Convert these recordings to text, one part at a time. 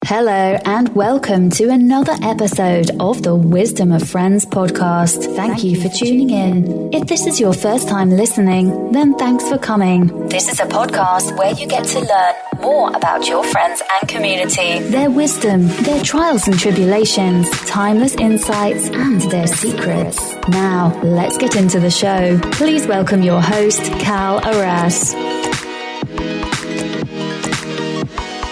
Hello and welcome to another episode of the Wisdom of Friends podcast. Thank you for tuning in. If this is your first time listening, then thanks for coming. This is a podcast where you get to learn more about your friends and community, their wisdom, their trials and tribulations, timeless insights, and their secrets. Now, let's get into the show. Please welcome your host, Cal Arras.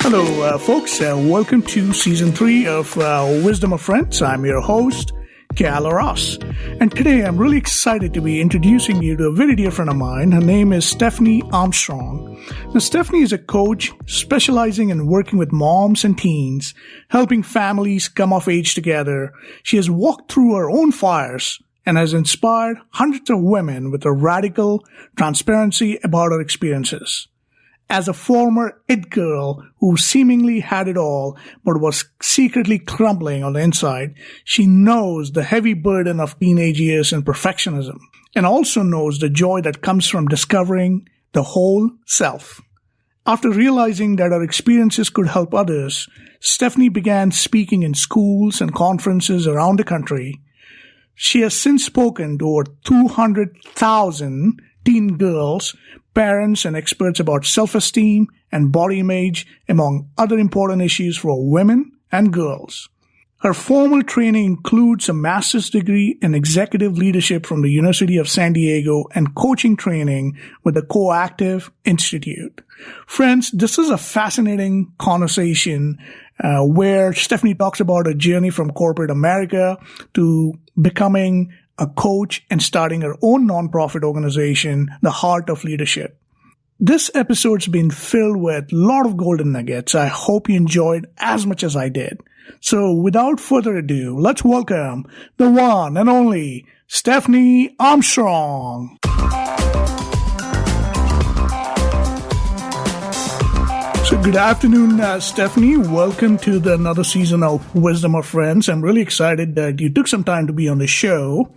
Hello, folks. Welcome to Season 3 of Wisdom of Friends. I'm your host, Cal Arras. And today I'm really excited to be introducing you to a very dear friend of mine. Her name is Stephanie Armstrong. Now, Stephanie is a coach specializing in working with moms and teens, helping families come of age together. She has walked through her own fires and has inspired hundreds of women with a radical transparency about her experiences. As a former it girl who seemingly had it all but was secretly crumbling on the inside, she knows the heavy burden of teenage years and perfectionism, and also knows the joy that comes from discovering the whole self. After realizing that her experiences could help others, Stephanie began speaking in schools and conferences around the country. She has since spoken to over 200,000 teen girls, parents, and experts about self-esteem and body image, among other important issues for women and girls. Her formal training includes a master's degree in executive leadership from the University of San Diego and coaching training with the Coactive Institute. Friends, this is a fascinating conversation where Stephanie talks about her journey from corporate America to becoming a coach and starting her own nonprofit organization, The Heart of Leadership. This episode's been filled with a lot of golden nuggets. I hope you enjoyed as much as I did. So without further ado, let's welcome the one and only Stephanie Armstrong. So good afternoon, Stephanie. Welcome to another season of Wisdom of Friends. I'm really excited that you took some time to be on the show.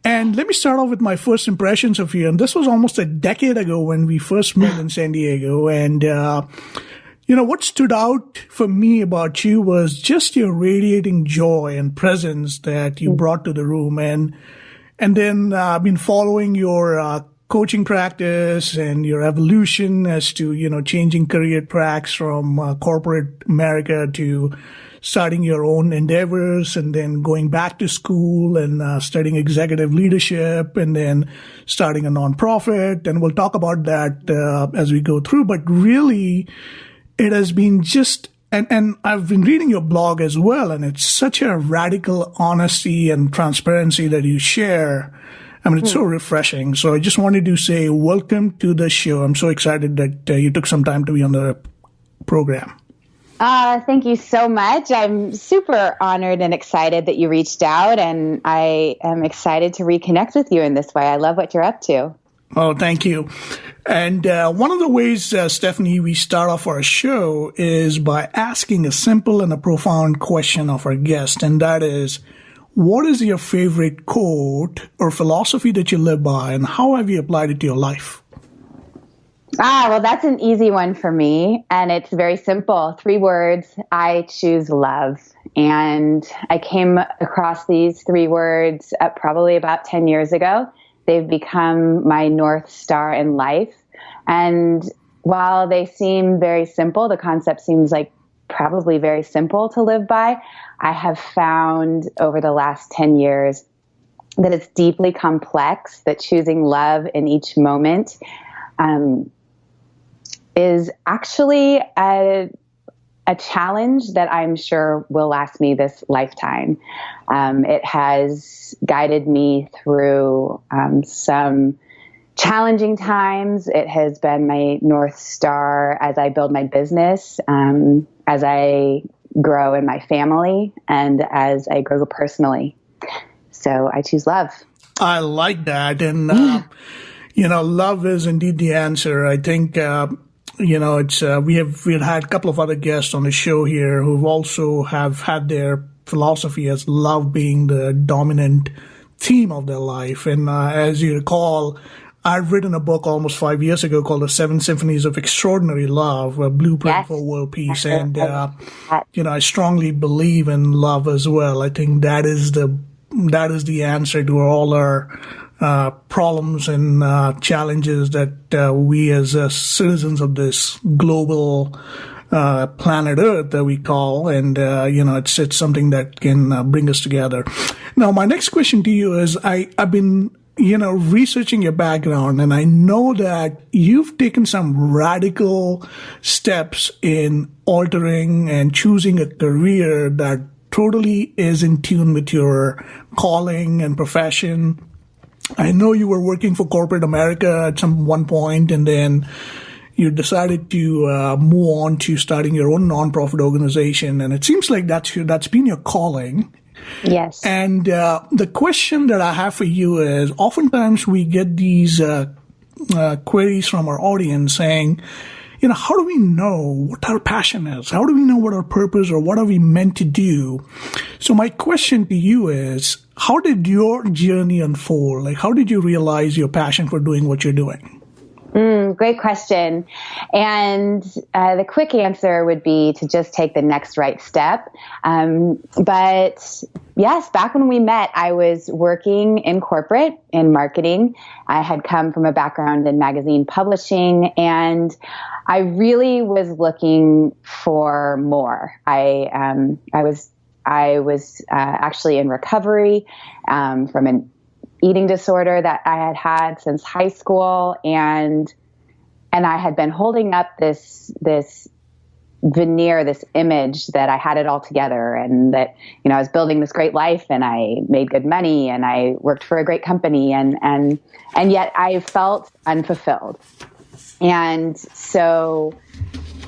And let me start off with my first impressions of you. And this was almost a decade ago when we first met in San Diego. And, what stood out for me about you was just your radiating joy and presence that you brought to the room. And then I've been following your coaching practice and your evolution as to, changing career tracks from corporate America to starting your own endeavors and then going back to school and studying executive leadership and then starting a nonprofit. And we'll talk about that as we go through. But really, it has been just, and I've been reading your blog as well, and it's such a radical honesty and transparency that you share. I mean, it's so refreshing. So I just wanted to say welcome to the show. I'm so excited that you took some time to be on the program. Thank you so much. I'm super honored and excited that you reached out, and I am excited to reconnect with you in this way. I love what you're up to. Oh, thank you. And one of the ways, Stephanie, we start off our show is by asking a simple and a profound question of our guest, and that is, what is your favorite quote or philosophy that you live by, and how have you applied it to your life? Well, that's an easy one for me, and it's very simple. 3 words: I choose love. And I came across these 3 words probably about 10 years ago. They've become my North Star in life. And while they seem very simple, the concept seems like probably very simple to live by, I have found over the last 10 years that it's deeply complex, that choosing love in each moment is actually a challenge that I'm sure will last me this lifetime. It has guided me through some challenging times. It has been my North Star as I build my business, as I grow in my family, and as I grow personally. So I choose love. I like that. And, love is indeed the answer. I think, it's we've had a couple of other guests on the show here who've also have had their philosophy as love being the dominant theme of their life. And as you recall, I've written a book almost 5 years ago called The Seven Symphonies of Extraordinary Love, a blueprint Yes. for world peace. And, I strongly believe in love as well. I think that is the answer to all our problems and challenges that we as citizens of this global planet Earth that we call, and it's something that can bring us together. Now, my next question to you is: I've been researching your background, and I know that you've taken some radical steps in altering and choosing a career that totally is in tune with your calling and profession. I know you were working for corporate America at one point, and then you decided to move on to starting your own nonprofit organization, and it seems like that's been your calling. Yes. And the question that I have for you is, oftentimes we get these queries from our audience saying, how do we know what our passion is? How do we know what our purpose or what are we meant to do? So my question to you is, how did your journey unfold? Like, how did you realize your passion for doing what you're doing? Great question. And the quick answer would be to just take the next right step. But yes, back when we met, I was working in corporate, in marketing. I had come from a background in magazine publishing, and I really was looking for more. I was actually in recovery from an eating disorder that I had had since high school, and I had been holding up this veneer, this image that I had it all together, and that I was building this great life, and I made good money, and I worked for a great company, and yet I felt unfulfilled. And so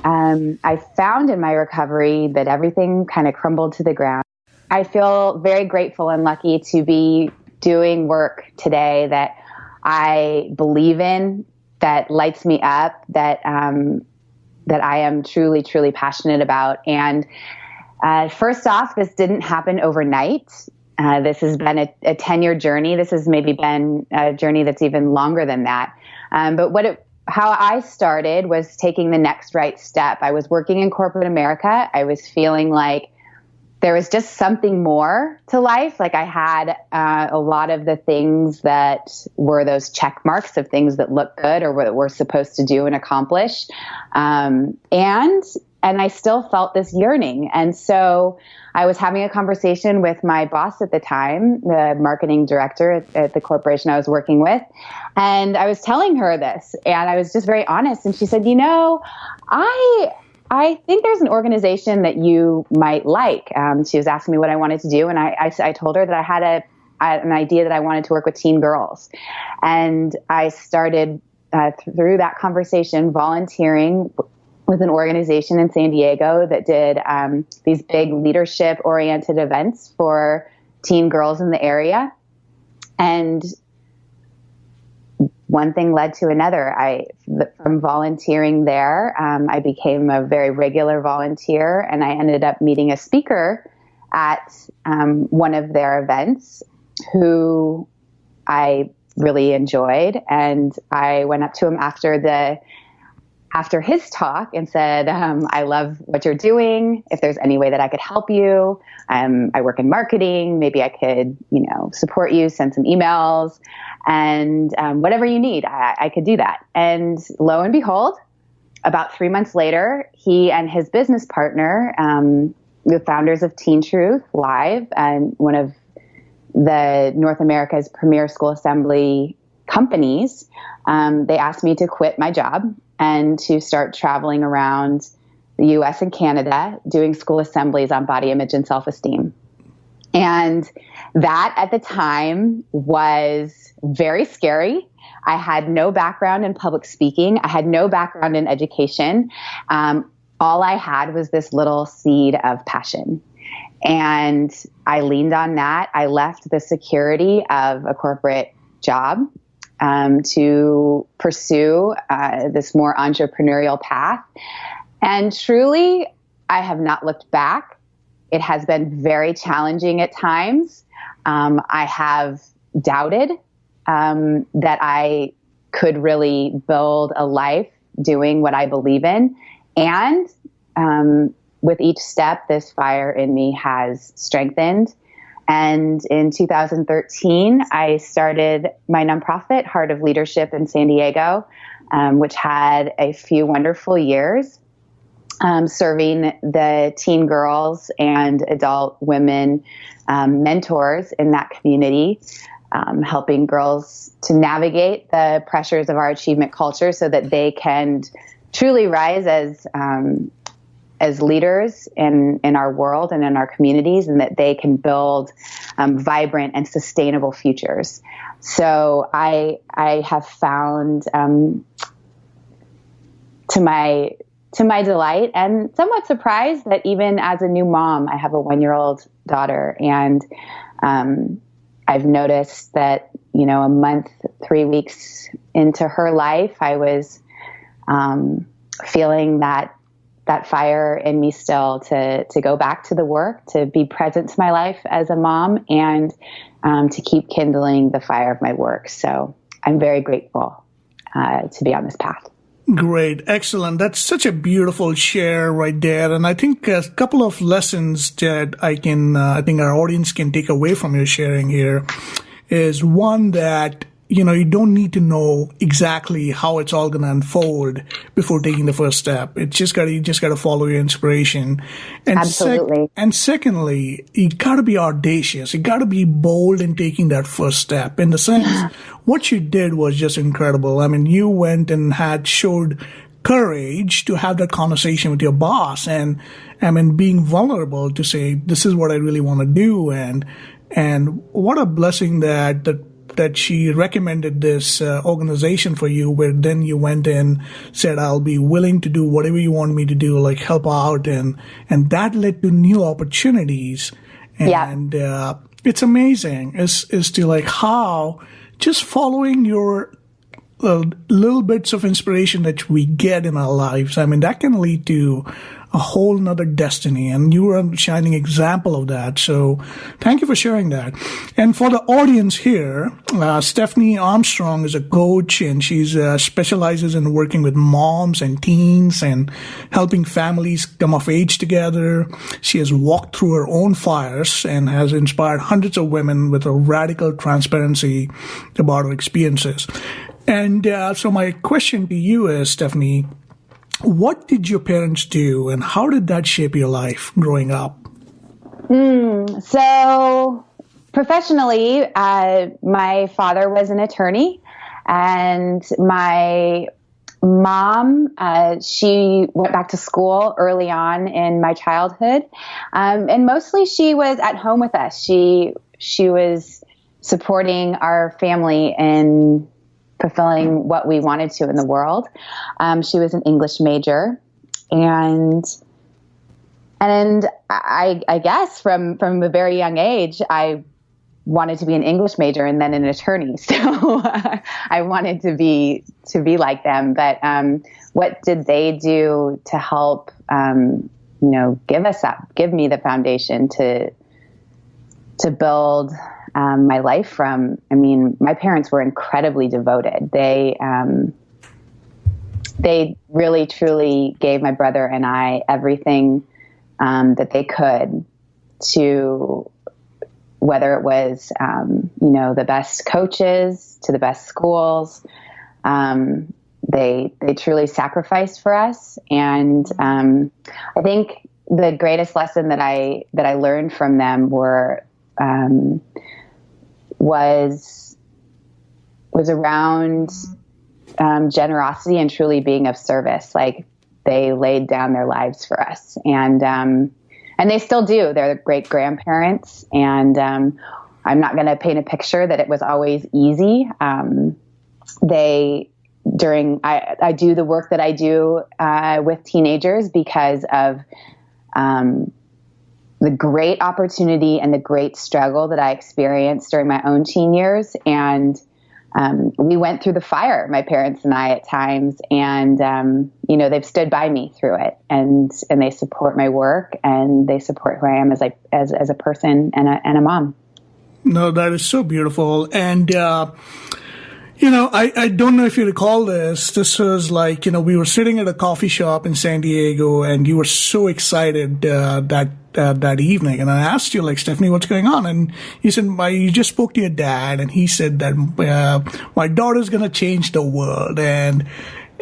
I found in my recovery that everything kind of crumbled to the ground. I feel very grateful and lucky to be doing work today that I believe in, that lights me up, that I am truly, truly passionate about. And first off, this didn't happen overnight. This has been a 10-year journey. This has maybe been a journey that's even longer than that. But how I started was taking the next right step. I was working in corporate America. I was feeling like there was just something more to life. Like I had a lot of the things that were those check marks of things that look good or what we're supposed to do and accomplish. And I still felt this yearning. And so I was having a conversation with my boss at the time, the marketing director at the corporation I was working with. And I was telling her this, and I was just very honest. And she said, I think there's an organization that you might like. She was asking me what I wanted to do, and I told her that I had an idea that I wanted to work with teen girls. And I started, through that conversation, volunteering with an organization in San Diego that did these big leadership-oriented events for teen girls in the area. And one thing led to another. From volunteering there, I became a very regular volunteer, and I ended up meeting a speaker at one of their events who I really enjoyed. And I went up to him after his talk and said, I love what you're doing. If there's any way that I could help you, I work in marketing. Maybe I could, support you, send some emails, and whatever you need, I could do that. And lo and behold, about 3 months later, he and his business partner, the founders of Teen Truth Live, and one of the North America's premier school assembly companies, they asked me to quit my job and to start traveling around the U.S. and Canada doing school assemblies on body image and self-esteem. And that at the time was very scary. I had no background in public speaking. I had no background in education. All I had was this little seed of passion. And I leaned on that. I left the security of a corporate job to pursue this more entrepreneurial path. And truly, I have not looked back. It has been very challenging at times. I have doubted that I could really build a life doing what I believe in. And with each step, this fire in me has strengthened. And in 2013, I started my nonprofit, Heart of Leadership in San Diego, which had a few wonderful years serving the teen girls and adult women mentors in that community, helping girls to navigate the pressures of our achievement culture so that they can truly rise as leaders in our world and in our communities, and that they can build vibrant and sustainable futures. So I have found, to my delight and somewhat surprised, that even as a new mom, I have a 1-year-old daughter, and I've noticed that, a month, 3 weeks into her life, I was feeling that fire in me still to go back to the work, to be present to my life as a mom, and to keep kindling the fire of my work. So I'm very grateful to be on this path. Great. Excellent. That's such a beautiful share right there. And I think a couple of lessons that I think our audience can take away from your sharing here is one, that you don't need to know exactly how it's all going to unfold before taking the first step. You just got to follow your inspiration. And absolutely. And secondly, you got to be audacious. You got to be bold in taking that first step. In the sense, what you did was just incredible. I mean, you went and showed courage to have that conversation with your boss, and being vulnerable to say, this is what I really want to do. And what a blessing that she recommended this organization for you, where then you went and said, I'll be willing to do whatever you want me to do, like help out. And that led to new opportunities. And it's amazing as to like how just following your little bits of inspiration that we get in our lives, that can lead to a whole nother destiny. And you are a shining example of that. So thank you for sharing that. And for the audience here, Stephanie Armstrong is a coach, and she's specializes in working with moms and teens and helping families come of age together. She has walked through her own fires and has inspired hundreds of women with a radical transparency about her experiences. And so my question to you is, Stephanie, what did your parents do, and how did that shape your life growing up? So professionally, my father was an attorney, and my mom, she went back to school early on in my childhood, and mostly she was at home with us. She was supporting our family in fulfilling what we wanted to in the world. She was an English major, and I guess from a very young age, I wanted to be an English major and then an attorney. So I wanted to be like them. But what did they do to help, give me the foundation to build my life from? My parents were incredibly devoted. They really, truly gave my brother and I everything that they could, to whether it was, the best coaches to the best schools. They truly sacrificed for us. And I think the greatest lesson that I learned from them was around generosity and truly being of service. Like, they laid down their lives for us, and they still do. They're great grandparents, and I'm not going to paint a picture that it was always easy. I do the work that I do with teenagers because of the great opportunity and the great struggle that I experienced during my own teen years. And we went through the fire, my parents and I, at times, and they've stood by me through it, and they support my work, and they support who I am as a person and a mom. No, that is so beautiful. And I don't know if you recall this. This was like, we were sitting at a coffee shop in San Diego, and you were so excited that evening. And I asked you, like, Stephanie, what's going on? And you said, you just spoke to your dad, and he said that my daughter's going to change the world. And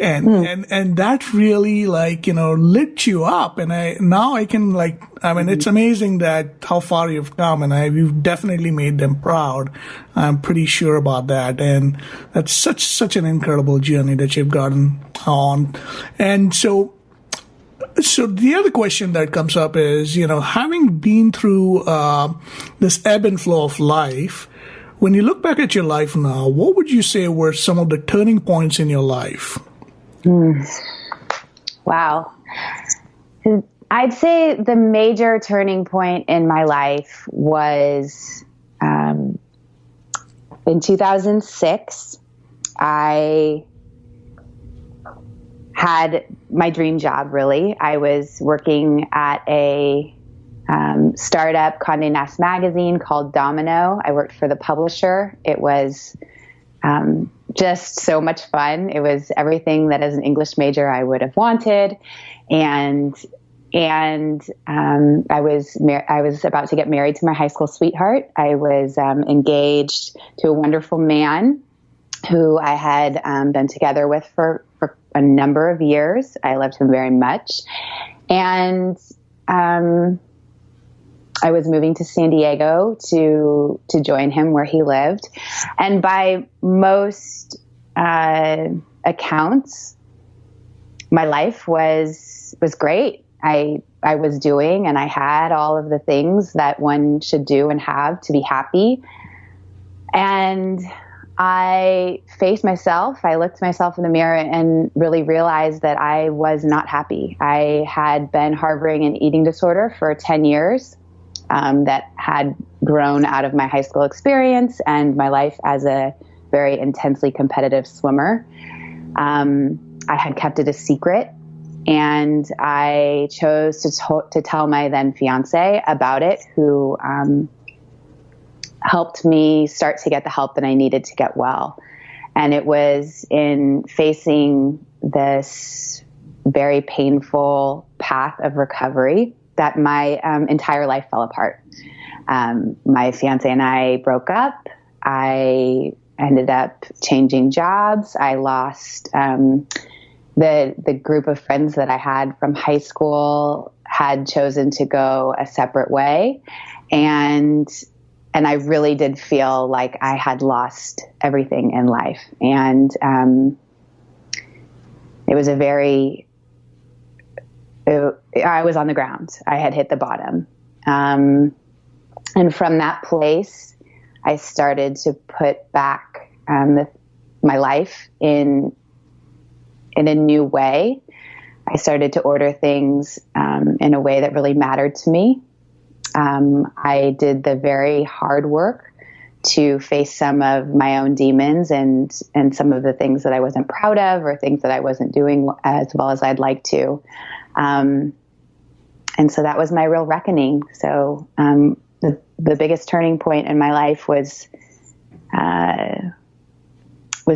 that really, lit you up. And I can, it's amazing that how far you've come, and you've definitely made them proud. I'm pretty sure about that. And that's such an incredible journey that you've gotten on. And so the other question that comes up is, having been through, this ebb and flow of life, when you look back at your life now, what would you say were some of the turning points in your life? Wow. I'd say the major turning point in my life was in 2006. I had my dream job, really. I was working at a startup Condé Nast magazine called Domino. I worked for the publisher. It was just so much fun. It was everything that as an English major I would have wanted. And I was about to get married to my high school sweetheart. I was engaged to a wonderful man who I had been together with for a number of years. I loved him very much. And I was moving to San Diego to join him where he lived. And by most accounts, my life was great. I was doing, and I had all of the things that one should do and have to be happy. And I faced myself. I looked myself in the mirror and really realized that I was not happy. I had been harboring an eating disorder for 10 years. That had grown out of my high school experience and my life as a very intensely competitive swimmer. I had kept it a secret, and I chose to tell my then fiance about it, who helped me start to get the help that I needed to get well. And it was in facing this very painful path of recovery that my entire life fell apart. My fiance and I broke up. I ended up changing jobs. I lost the group of friends that I had from high school had chosen to go a separate way. And I really did feel like I had lost everything in life. And it was I was on the ground. I had hit the bottom. And from that place, I started to put back my life in a new way. I started to order things in a way that really mattered to me. I did the very hard work to face some of my own demons and some of the things that I wasn't proud of, or things that I wasn't doing as well as I'd like to. And so that was my real reckoning. So the biggest turning point in my life was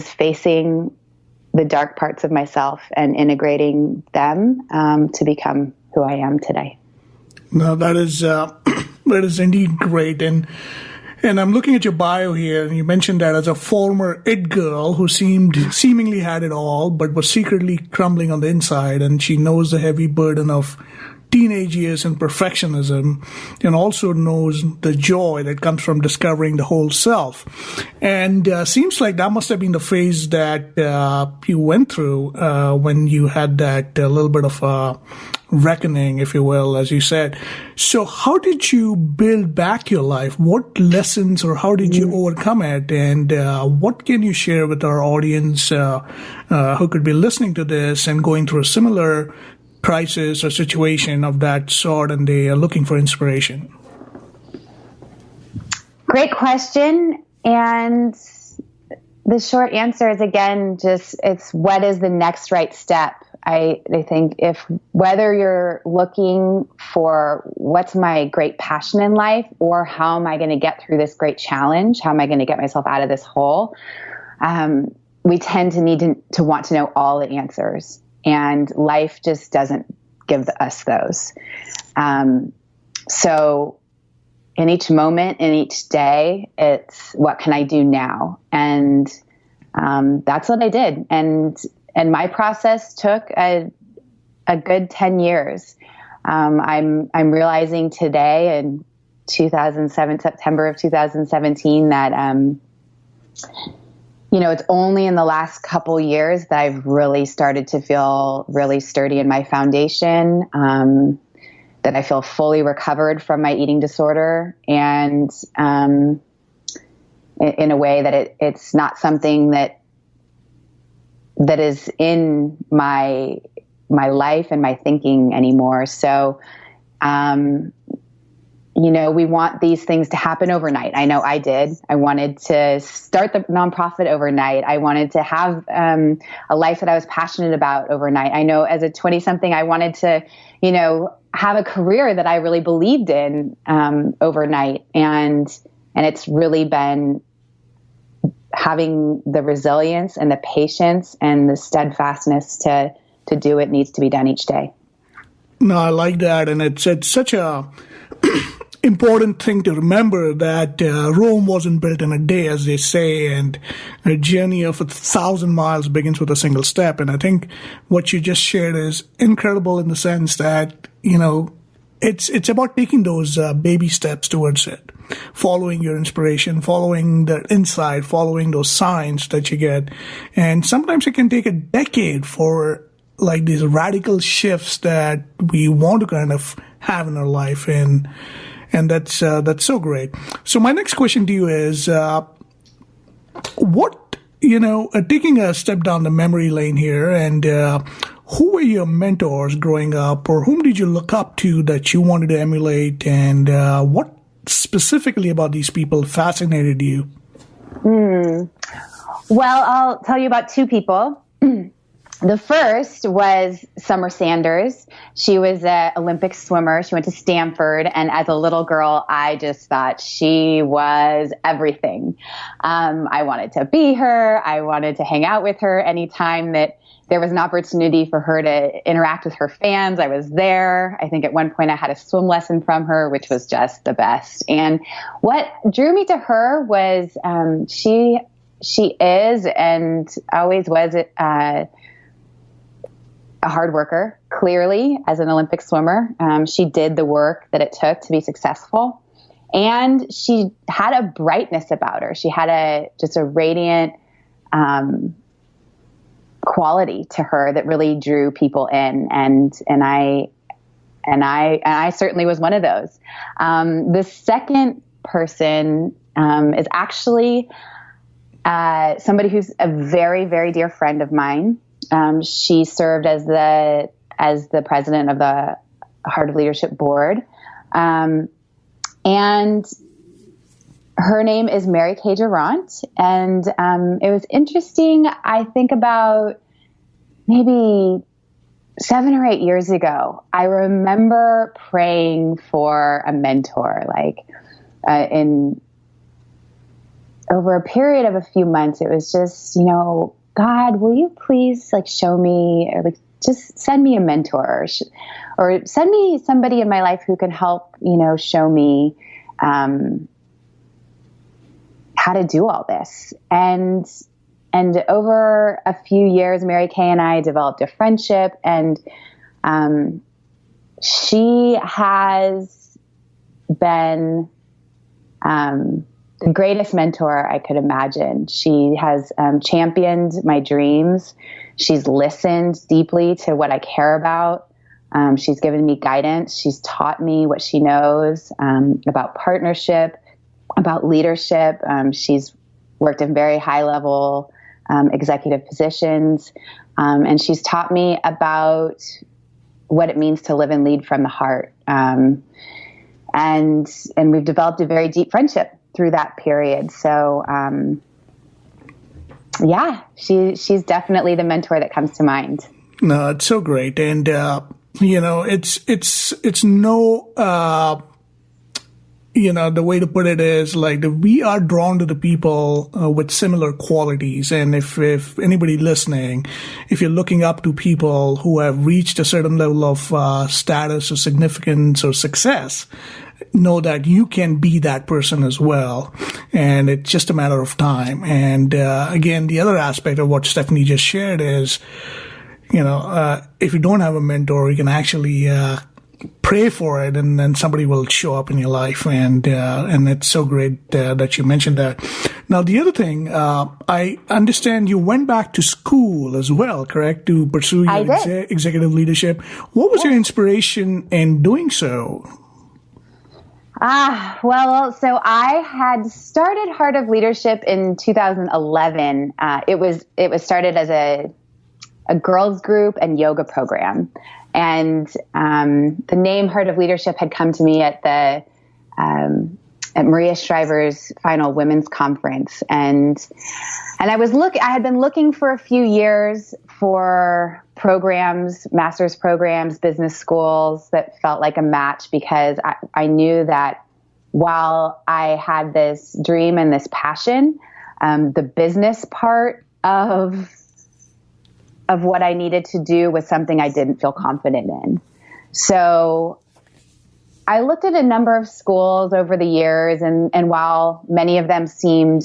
facing the dark parts of myself and integrating them to become who I am today. No, that is indeed great. And I'm looking at your bio here, and you mentioned that as a former it girl who seemingly had it all, but was secretly crumbling on the inside, and she knows the heavy burden of teenage years and perfectionism, and also knows the joy that comes from discovering the whole self. And seems like that must have been the phase that you went through when you had that little bit of reckoning, if you will, as you said. So how did you build back your life? What lessons, or how did you overcome it? And what can you share with our audience who could be listening to this and going through a similar crisis or situation of that sort, and they are looking for inspiration? Great question. And the short answer is, again, it's what is the next right step? I think whether you're looking for what's my great passion in life, or how am I going to get through this great challenge? How am I going to get myself out of this hole? we tend to need to want to know all the answers, and life just doesn't give us those. So in each moment, in each day, it's what can I do now? And that's what I did. And my process took a good 10 years. I'm realizing today in September of 2017 that, it's only in the last couple years that I've really started to feel really sturdy in my foundation, that I feel fully recovered from my eating disorder, and in a way that it's not something that is in my life and my thinking anymore. So, we want these things to happen overnight. I know I did. I wanted to start the nonprofit overnight. I wanted to have a life that I was passionate about overnight. I know as a 20-something, I wanted to, have a career that I really believed in overnight. And it's really been having the resilience and the patience and the steadfastness to do what needs to be done each day. No, I like that. And it's such a important thing to remember that Rome wasn't built in a day, as they say, and a journey of 1,000 miles begins with a single step. And I think what you just shared is incredible in the sense that, it's about taking those baby steps towards it, following your inspiration, following the insight, following those signs that you get. And sometimes it can take a decade for like these radical shifts that we want to kind of have in our life. And that's so great. So my next question to you is, taking a step down the memory lane here, and who were your mentors growing up, or whom did you look up to that you wanted to emulate, and what specifically about these people fascinated you? Well, I'll tell you about two people. The first was Summer Sanders. She was an Olympic swimmer. She went to Stanford. And as a little girl, I just thought she was everything. I wanted to be her. I wanted to hang out with her anytime that there was an opportunity for her to interact with her fans. I was there. I think at one point I had a swim lesson from her, which was just the best. And what drew me to her was she is and always was a hard worker, clearly, as an Olympic swimmer. She did the work that it took to be successful. And she had a brightness about her. She had just a radiant quality to her that really drew people in. And I certainly was one of those. The second person is actually somebody who's a very, very dear friend of mine. She served as the president of the Heart of Leadership Board. And her name is Mary Kay Durant. And it was interesting, I think about maybe 7 or 8 years ago, I remember praying for a mentor, in over a period of a few months. It was just, God, will you please show me, or just send me a mentor, or send me somebody in my life who can help, show me how to do all this. And over a few years, Mary Kay and I developed a friendship, and she has been the greatest mentor I could imagine. She has championed my dreams. She's listened deeply to what I care about. She's given me guidance. She's taught me what she knows about partnership, about leadership. She's worked in very high-level executive positions, and she's taught me about what it means to live and lead from the heart. And we've developed a very deep friendship through that period. So, she's definitely the mentor that comes to mind. No, it's so great. And, it's no, the way to put it is like we are drawn to the people with similar qualities. And if anybody listening, if you're looking up to people who have reached a certain level of status or significance or success, know that you can be that person as well. And it's just a matter of time. And again, the other aspect of what Stephanie just shared is, if you don't have a mentor, you can actually pray for it, and then somebody will show up in your life. And it's so great that you mentioned that. Now, the other thing, I understand you went back to school as well, correct, to pursue your executive leadership. What was your inspiration in doing so? So I had started Heart of Leadership in 2011. It was started as a girls group and yoga program. And the name Heart of Leadership had come to me at Maria Shriver's final women's conference. And I had been looking for a few years for programs, master's programs, business schools that felt like a match, because I knew that while I had this dream and this passion, the business part of what I needed to do was something I didn't feel confident in. So I looked at a number of schools over the years, and while many of them seemed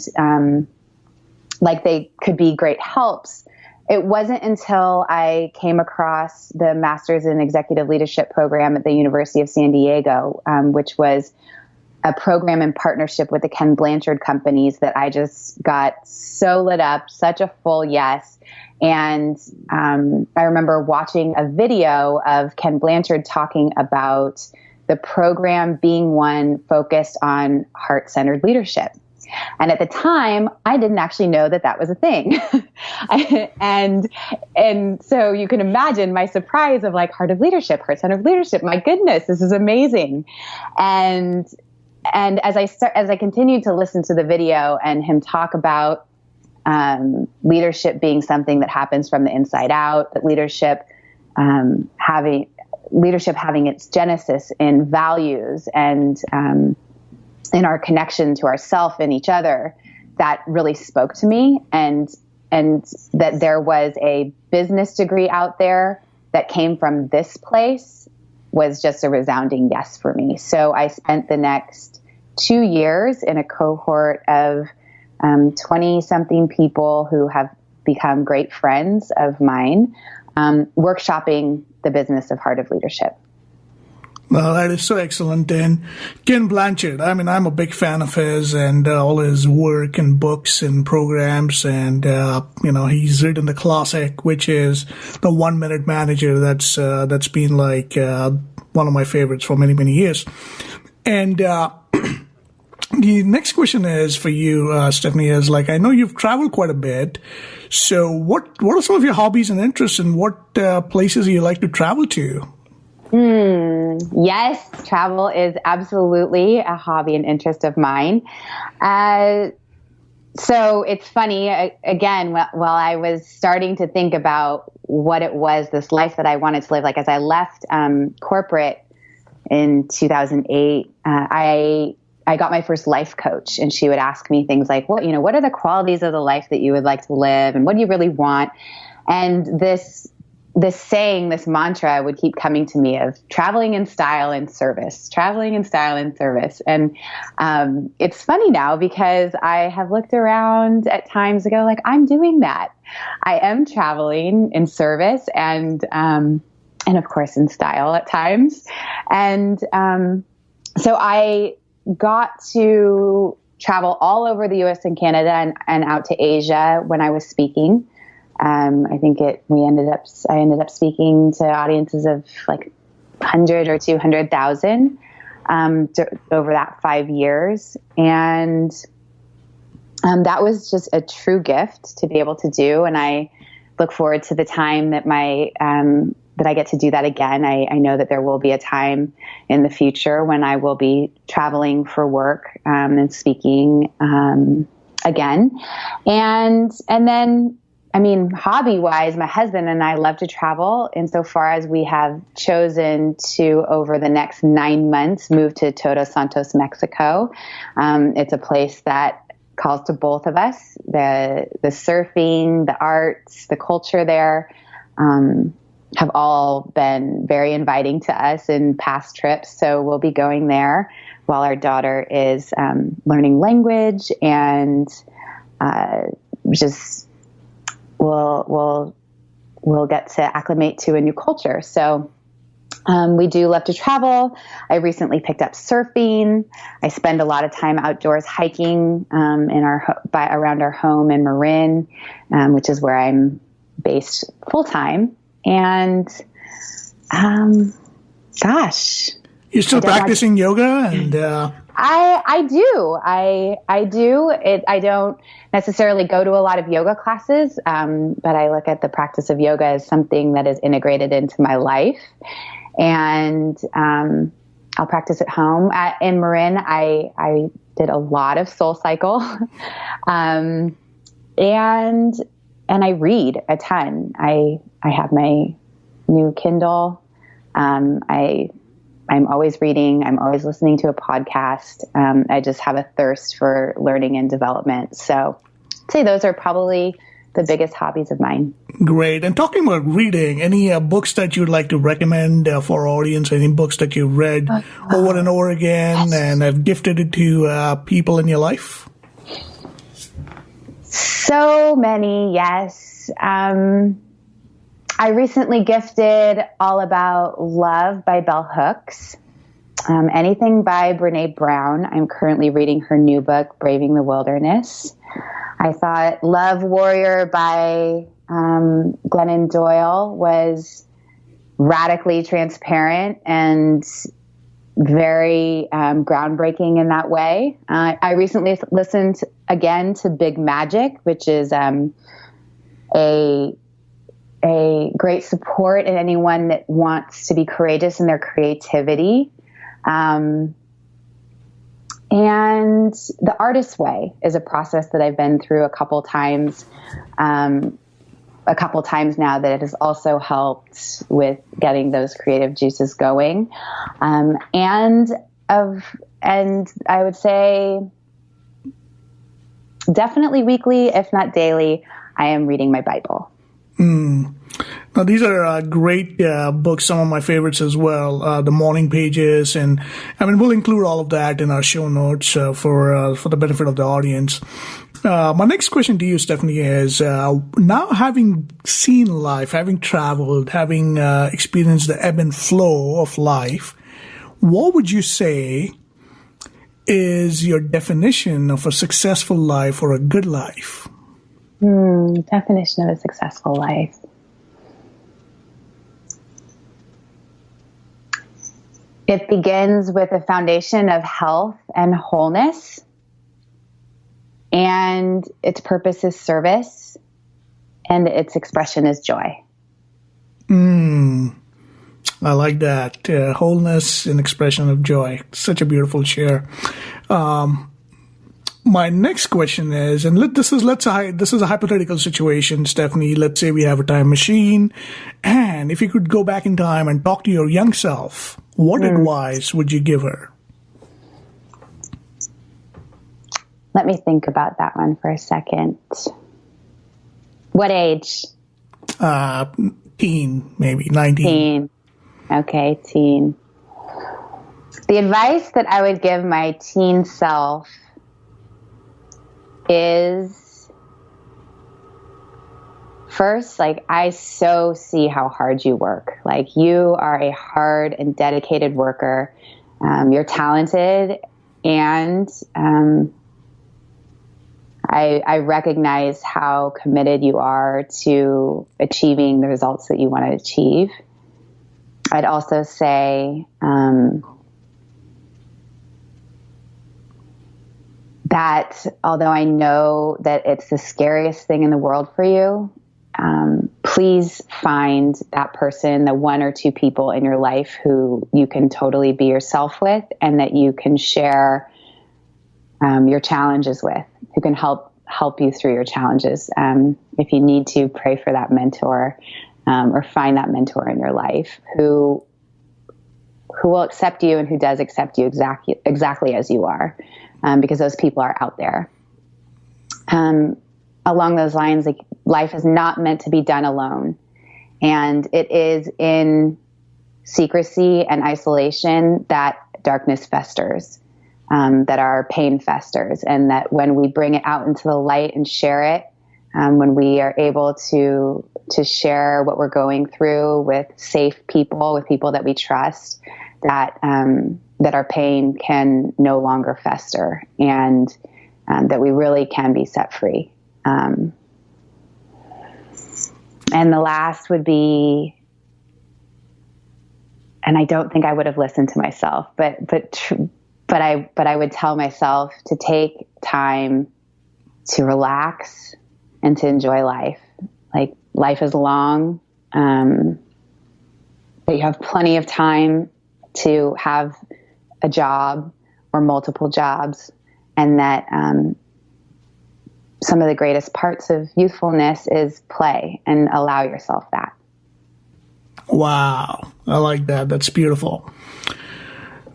like they could be great helps, it wasn't until I came across the Masters in Executive Leadership program at the University of San Diego, which was a program in partnership with the Ken Blanchard companies, that I just got so lit up, such a full yes. And I remember watching a video of Ken Blanchard talking about the program being one focused on heart-centered leadership. And at the time, I didn't actually know that was a thing. and so you can imagine my surprise of like, Heart of Leadership, heart-centered leadership. My goodness, this is amazing. And as I continued to listen to the video and him talk about leadership being something that happens from the inside out, that leadership having its genesis in values and in our connection to ourself and each other, that really spoke to me, and that there was a business degree out there that came from this place was just a resounding yes for me. So I spent the next 2 years in a cohort of 20-something people who have become great friends of mine, workshopping the business of Heart of Leadership. Well, that is so excellent. And Ken Blanchard, I mean, I'm a big fan of his and all his work and books and programs. And, he's written the classic, which is the 1 Minute Manager. That's been like one of my favorites for many, many years. And the next question is for you, Stephanie, is like, I know you've traveled quite a bit. So what are some of your hobbies and interests, and what places do you like to travel to? Yes, travel is absolutely a hobby and interest of mine. So it's funny, again, while I was starting to think about what it was, this life that I wanted to live, like as I left corporate in 2008, I got my first life coach, and she would ask me things like, what are the qualities of the life that you would like to live, and what do you really want? And this saying, this mantra would keep coming to me of traveling in style and service, traveling in style and service. And it's funny now because I have looked around at times ago, like I'm doing that. I am traveling in service and of course in style at times. And so I got to travel all over the US and Canada and out to Asia when I was speaking. I think I ended up speaking to audiences of like 100 or 200,000 over that 5 years. And that was just a true gift to be able to do. And I look forward to the time that that I get to do that again. I know that there will be a time in the future when I will be traveling for work and speaking again. And then hobby wise, my husband and I love to travel. Insofar as we have chosen to, over the next 9 months, move to Todos Santos, Mexico. It's a place that calls to both of us. The surfing, the arts, the culture there, have all been very inviting to us in past trips. So we'll be going there while our daughter is, learning language and, just we'll get to acclimate to a new culture. So we do love to travel. I recently picked up surfing. I spend a lot of time outdoors hiking around our home in Marin, which is where I'm based full time. And gosh, you're still practicing yoga and. I do. I do. I don't necessarily go to a lot of yoga classes, but I look at the practice of yoga as something that is integrated into my life. And I'll practice at home. In Marin, I did a lot of Soul Cycle, and I read a ton. I have my new Kindle. I'm always reading. I'm always listening to a podcast. I just have a thirst for learning and development. So I'd say those are probably the biggest hobbies of mine. Great. And talking about reading, any books that you'd like to recommend for our audience? Any books that you've read over and over again and have gifted it to people in your life? So many, yes. I recently gifted All About Love by Bell Hooks. Anything by Brene Brown. I'm currently reading her new book, Braving the Wilderness. I thought Love Warrior by Glennon Doyle was radically transparent and very groundbreaking in that way. I recently listened again to Big Magic, which is a great support in anyone that wants to be courageous in their creativity. And The Artist's Way is a process that I've been through a couple times now that it has also helped with getting those creative juices going. And I would say definitely weekly, if not daily, I am reading my Bible. Now, these are great books, some of my favorites as well, the morning pages. And we'll include all of that in our show notes for the benefit of the audience. My next question to you, Stephanie, is now having seen life, having traveled, having experienced the ebb and flow of life, what would you say is your definition of a successful life or a good life? Definition of a successful life. It begins with a foundation of health and wholeness, and its purpose is service, and its expression is joy. I like that. Wholeness and expression of joy. Such a beautiful share. My next question is, and this is a hypothetical situation, Stephanie. Let's say we have a time machine, and if you could go back in time and talk to your young self, what advice would you give her? Let me think about that one for a second. What age? Teen, maybe 19. Teen. Okay, teen. The advice that I would give my teen self is, first, I so see how hard you work. You are a hard and dedicated worker. You're talented, and I recognize how committed you are to achieving the results that you want to achieve. I'd also say that although I know that it's the scariest thing in the world for you, please find that person, the one or two people in your life who you can totally be yourself with and that you can share your challenges with, who can help help you through your challenges. If you need to, pray for that mentor, or find that mentor in your life who will accept you and who does accept you exactly as you are, because those people are out there. Along those lines, like, life is not meant to be done alone, and it is in secrecy and isolation that darkness festers, that our pain festers, and that when we bring it out into the light and share it, when we are able to share what we're going through with safe people, with people that we trust, that our pain can no longer fester, and that we really can be set free. And the last would be, and I don't think I would have listened to myself, but I would tell myself to take time to relax and to enjoy life. Like, life is long, but you have plenty of time to have a job or multiple jobs, and that some of the greatest parts of youthfulness is play, and allow yourself that. Wow. I like that. That's beautiful.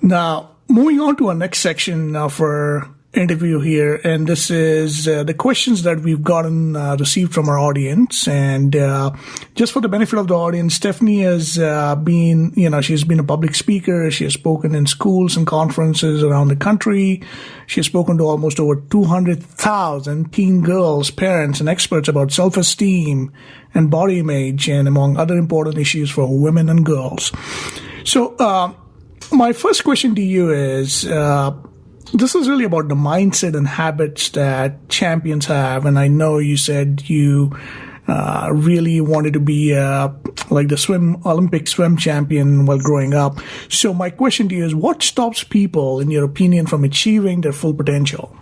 Now, moving on to our next section of our interview here, and this is the questions that we've gotten received from our audience. And just for the benefit of the audience, Stephanie has she's been a public speaker. She has spoken in schools and conferences around the country. She has spoken to almost over 200,000 teen girls, parents, and experts about self-esteem and body image, and among other important issues for women and girls. So my first question to you is, this is really about the mindset and habits that champions have. And I know you said you really wanted to be like the Olympic swim champion while growing up. So my question to you is, what stops people, in your opinion, from achieving their full potential?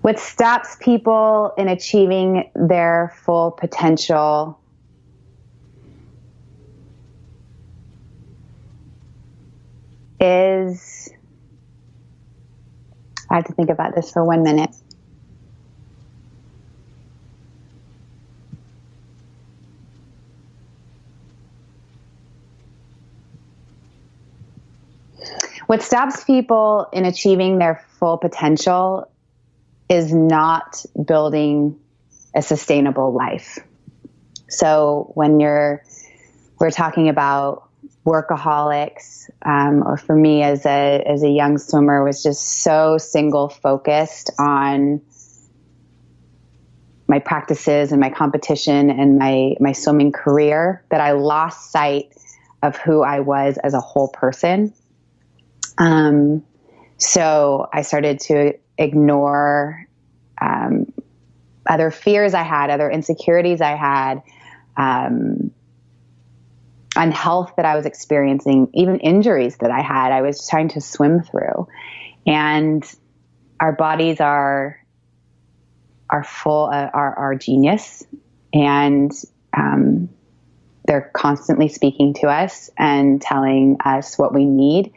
What stops people in achieving their full potential is, I have to think about this for 1 minute. What stops people in achieving their full potential is not building a sustainable life. So when we're talking about workaholics, or for me as a young swimmer, was just so single focused on my practices and my competition and my swimming career that I lost sight of who I was as a whole person. So I started to ignore other fears I had, other insecurities I had, unhealth that I was experiencing, even injuries that I had, I was trying to swim through. And our bodies are full, are genius, and they're constantly speaking to us and telling us what we need.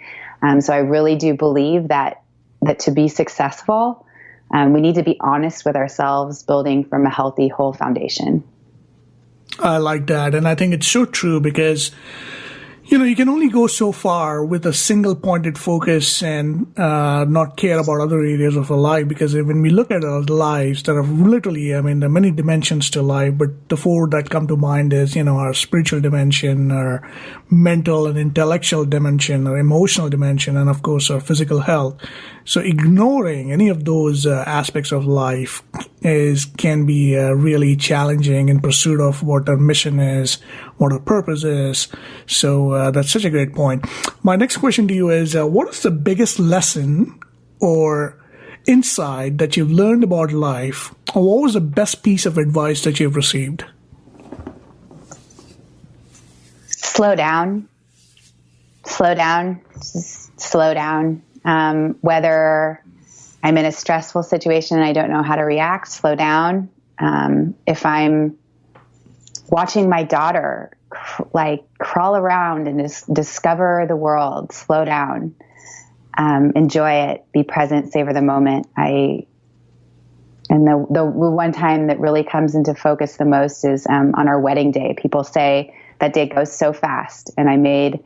So I really do believe that to be successful, we need to be honest with ourselves, building from a healthy, whole foundation. I like that. And I think it's so true because, you can only go so far with a single pointed focus and not care about other areas of our life. Because when we look at our lives, there are literally, there are many dimensions to life, but the four that come to mind is, our spiritual dimension, our mental and intellectual dimension, our emotional dimension, and of course our physical health. So ignoring any of those aspects of life can be really challenging in pursuit of what our mission is, what our purpose is. So that's such a great point. My next question to you is, what is the biggest lesson or insight that you've learned about life, or what was the best piece of advice that you've received? Slow down. Just slow down. Whether I'm in a stressful situation and I don't know how to react, slow down. If I'm watching my daughter crawl around and just discover the world, slow down. enjoy it, be present, savor the moment. And the one time that really comes into focus the most is on our wedding day. People say that day goes so fast, and I made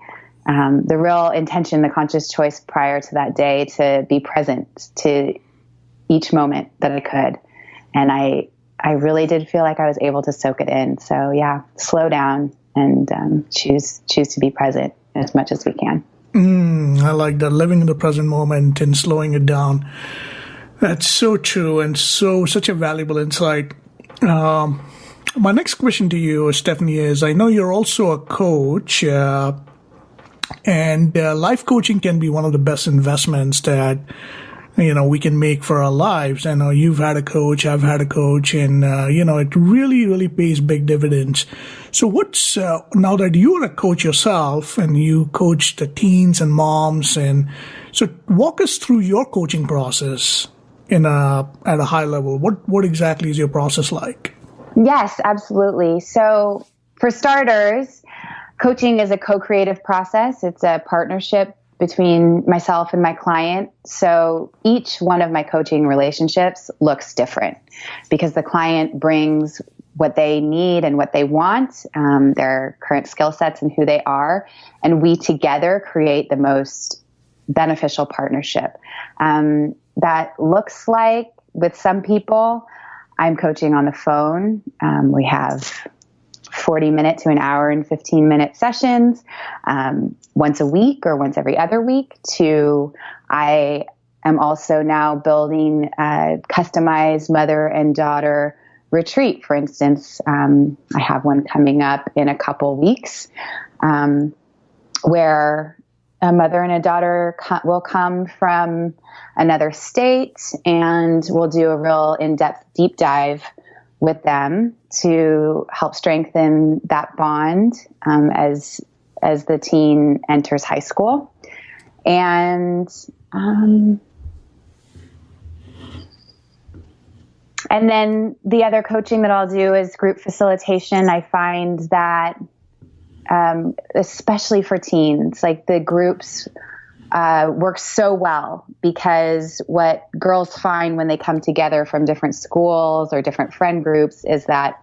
the real intention, the conscious choice prior to that day to be present to each moment that I could. And I really did feel like I was able to soak it in. So yeah, slow down and choose to be present as much as we can. I like that, living in the present moment and slowing it down. That's so true and such a valuable insight. My next question to you, Stephanie, is I know you're also a coach, and life coaching can be one of the best investments that we can make for our lives. I know you've had a coach, I've had a coach, and it really, really pays big dividends. So what's now that you're a coach yourself and you coach the teens and moms, and so walk us through your coaching process at a high level. What exactly is your process like? Yes, absolutely. So for starters, coaching is a co-creative process. It's a partnership between myself and my client. So each one of my coaching relationships looks different because the client brings what they need and what they want, their current skill sets and who they are. And we together create the most beneficial partnership. That looks like, with some people, I'm coaching on the phone. We have 40-minute to an hour and 15-minute sessions once a week or once every other week. I am also now building a customized mother and daughter retreat. For instance, I have one coming up in a couple weeks where a mother and a daughter will come from another state, and we'll do a real in-depth deep dive with them to help strengthen that bond as the teen enters high school. And then the other coaching that I'll do is group facilitation. I find that especially for teens, like the groups work so well because what girls find when they come together from different schools or different friend groups is that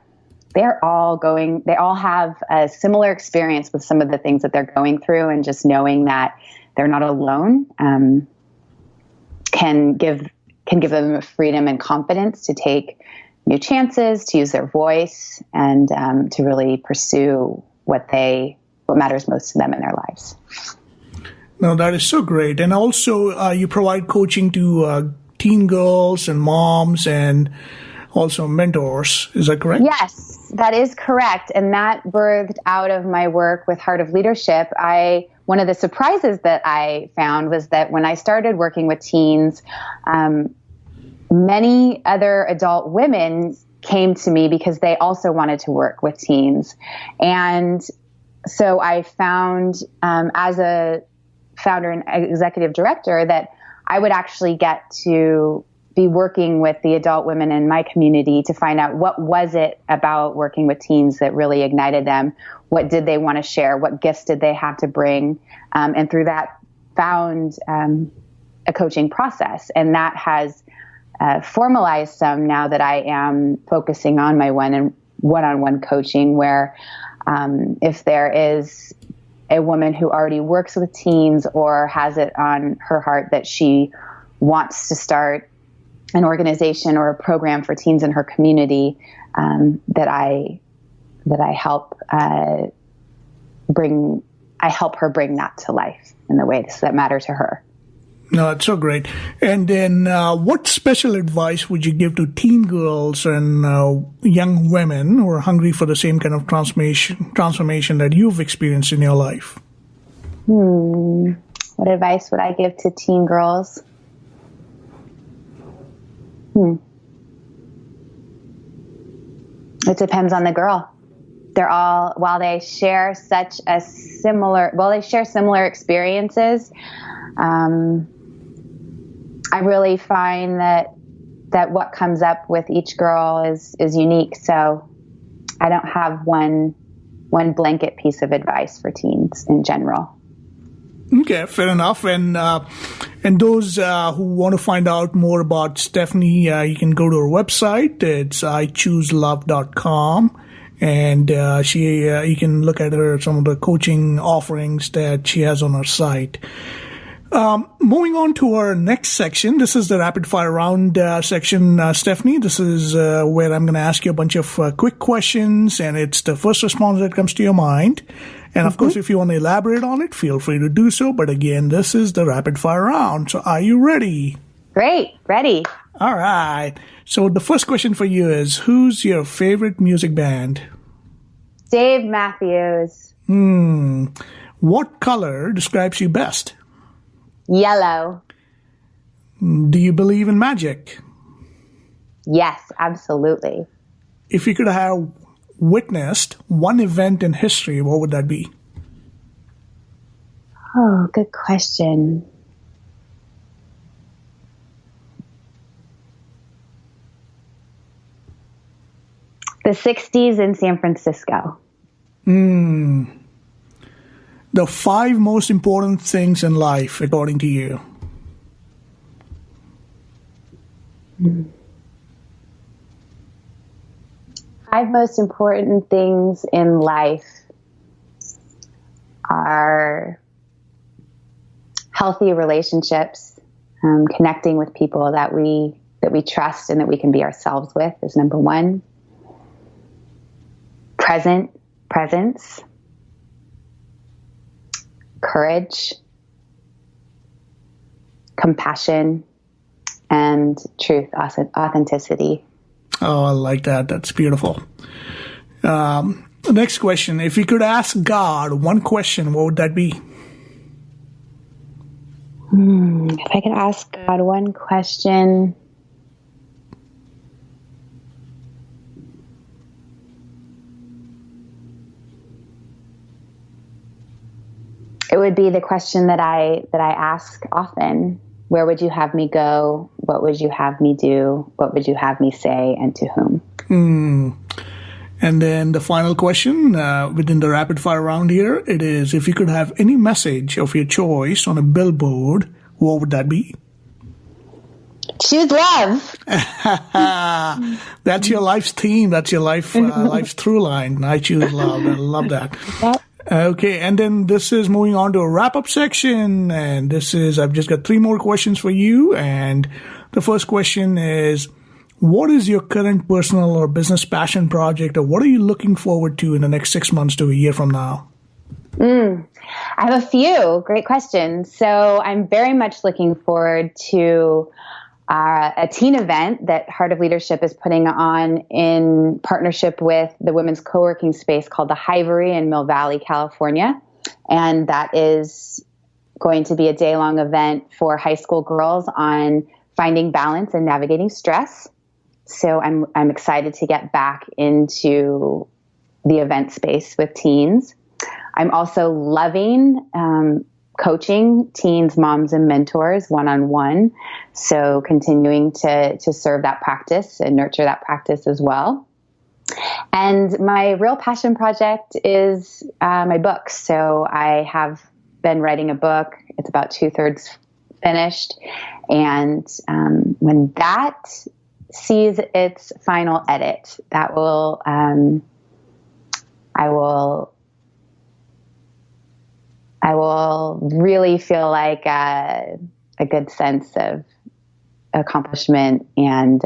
they all have a similar experience with some of the things that they're going through, and just knowing that they're not alone can give them a freedom and confidence to take new chances, to use their voice, and to really pursue what matters most to them in their lives. No, that is so great. And also, you provide coaching to teen girls and moms and also mentors. Is that correct? Yes, that is correct. And that birthed out of my work with Heart of Leadership. One of the surprises that I found was that when I started working with teens, many other adult women came to me because they also wanted to work with teens. And so I found, as a founder and executive director, that I would actually get to be working with the adult women in my community to find out what was it about working with teens that really ignited them. What did they want to share? What gifts did they have to bring? And through that found a coaching process. And that has formalized some now that I am focusing on my one-on-one coaching, where if there is a woman who already works with teens or has it on her heart that she wants to start an organization or a program for teens in her community, that I help her bring that to life in the ways that matter to her. No, that's so great. And then what special advice would you give to teen girls and young women who are hungry for the same kind of transformation that you've experienced in your life? What advice would I give to teen girls? It depends on the girl. While they share similar experiences, I really find that what comes up with each girl is unique. So I don't have one blanket piece of advice for teens in general. Okay, fair enough. And those who want to find out more about Stephanie, you can go to her website. It's ichooselove.com. And you can look at some of the coaching offerings that she has on her site. Moving on to our next section. This is the rapid fire round section, Stephanie. This is where I'm going to ask you a bunch of quick questions, and it's the first response that comes to your mind. And of course, if you want to elaborate on it, feel free to do so. But again, this is the rapid fire round. So are you ready? Great. Ready. All right. So the first question for you is, who's your favorite music band? Dave Matthews. What color describes you best? Yellow. Do you believe in magic? Yes, absolutely. If you could have witnessed one event in history, what would that be? Oh, good question. The 60s in San Francisco. The 5 most important things in life, according to you. Five most important things in life are healthy relationships, connecting with people that we trust and that we can be ourselves with is number 1. Presence, courage, compassion, and truth, authenticity. Oh, I like that. That's beautiful. The next question. If you could ask God one question, what would that be? If I could ask God one question, it would be the question that I ask often. Where would you have me go? What would you have me do? What would you have me say, and to whom? And then the final question within the rapid fire round here, it is, if you could have any message of your choice on a billboard, what would that be? Choose love. That's your life's theme. That's your life's through line. I choose love. I love that. Yep. Okay, and then this is moving on to a wrap-up section, and I've just got 3 more questions for you, and the first question is, what is your current personal or business passion project, or what are you looking forward to in the next 6 months to a year from now? I have a few great questions. So I'm very much looking forward to a teen event that Heart of Leadership is putting on in partnership with the women's co-working space called the Hivery in Mill Valley, California. And that is going to be a day-long event for high school girls on finding balance and navigating stress. So I'm excited to get back into the event space with teens. I'm also loving coaching teens, moms, and mentors one-on-one. So continuing to serve that practice and nurture that practice as well. And my real passion project is my books. So I have been writing a book. It's about 2/3 finished. And when that sees its final edit, that will, I will really feel like a good sense of accomplishment, and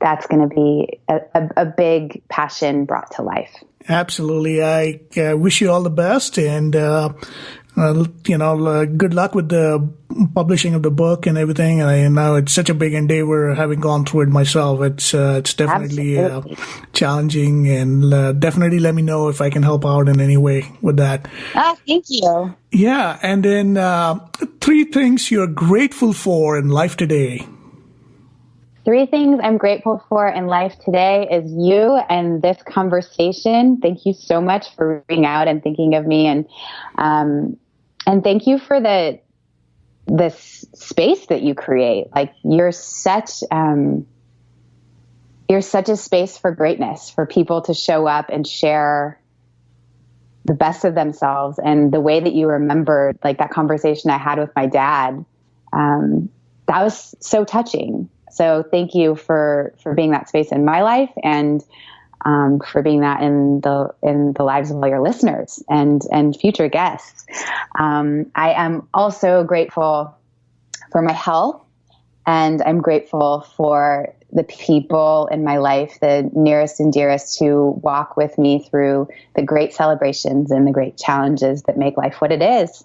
that's going to be a big passion brought to life. Absolutely. I wish you all the best, and good luck with the publishing of the book and everything. And I know it's such a big endeavor, having gone through it myself. It's definitely challenging, and definitely let me know if I can help out in any way with that. Oh, thank you. Yeah, and then 3 things you're grateful for in life today. 3 things I'm grateful for in life today is you and this conversation. Thank you so much for reaching out and thinking of me, and thank you for this space that you create. Like you're such a space for greatness, for people to show up and share the best of themselves. And the way that you remembered, like that conversation I had with my dad, that was so touching. So thank you for being that space in my life, and for being that in the lives of all your listeners and future guests. I am also grateful for my health, and I'm grateful for the people in my life, the nearest and dearest, who walk with me through the great celebrations and the great challenges that make life what it is.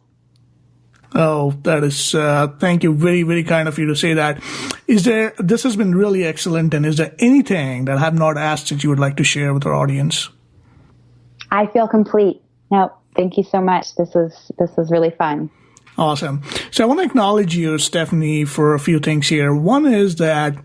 Oh, that is, thank you. Very, very kind of you to say that. This has been really excellent. And is there anything that I have not asked that you would like to share with our audience? I feel complete. No, thank you so much. This was really fun. Awesome. So I want to acknowledge you, Stephanie, for a few things here. One is that,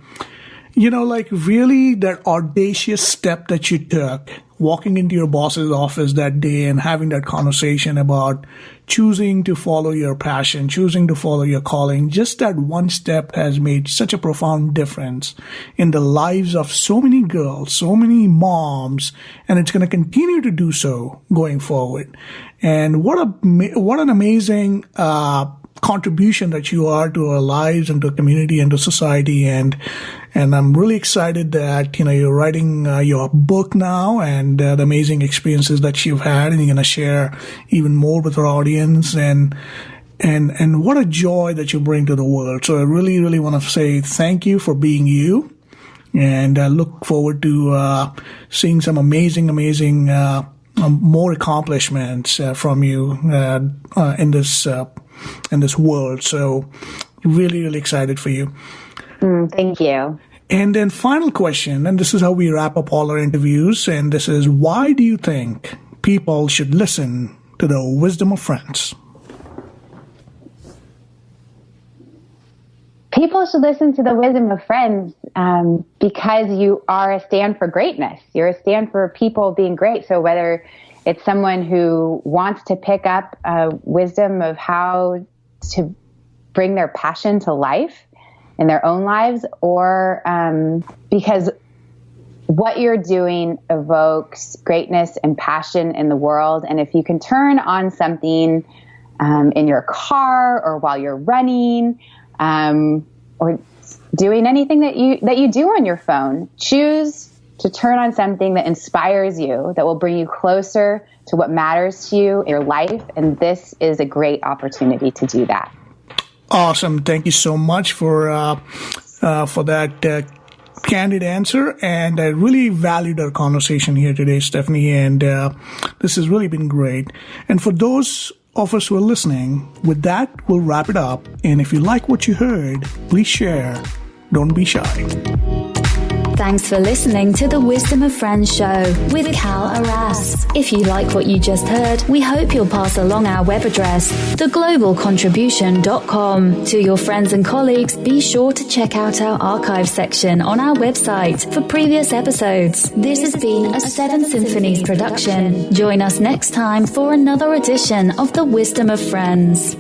really that audacious step that you took, walking into your boss's office that day and having that conversation about choosing to follow your passion, choosing to follow your calling. Just that one step has made such a profound difference in the lives of so many girls, so many moms, and it's going to continue to do so going forward. And what an amazing contribution that you are to our lives and to the community and to society. And I'm really excited that, you're writing your book now, and the amazing experiences that you've had, and you're going to share even more with our audience, and what a joy that you bring to the world. So I really, really want to say thank you for being you, and I look forward to seeing some amazing more accomplishments from you in this world. So really, really excited for you. Thank you. And then final question, and this is how we wrap up all our interviews, and this is, why do you think people should listen to the Wisdom of Friends? People should listen to the Wisdom of Friends because you are a stand for greatness. You're a stand for people being great. So whether it's someone who wants to pick up wisdom of how to bring their passion to life in their own lives, or because what you're doing evokes greatness and passion in the world. And if you can turn on something in your car, or while you're running, or doing anything that you do on your phone, choose to turn on something that inspires you, that will bring you closer to what matters to you in your life. And this is a great opportunity to do that. Awesome. Thank you so much for that candid answer. And I really valued our conversation here today, Stephanie. And this has really been great. And for those of us who are listening, with that, we'll wrap it up. And if you like what you heard, please share. Don't be shy. Thanks for listening to the Wisdom of Friends show with Cal Arras. If you like what you just heard, we hope you'll pass along our web address, theglobalcontribution.com. To your friends and colleagues, be sure to check out our archive section on our website for previous episodes. This has been a Seven Symphonies production. Join us next time for another edition of the Wisdom of Friends.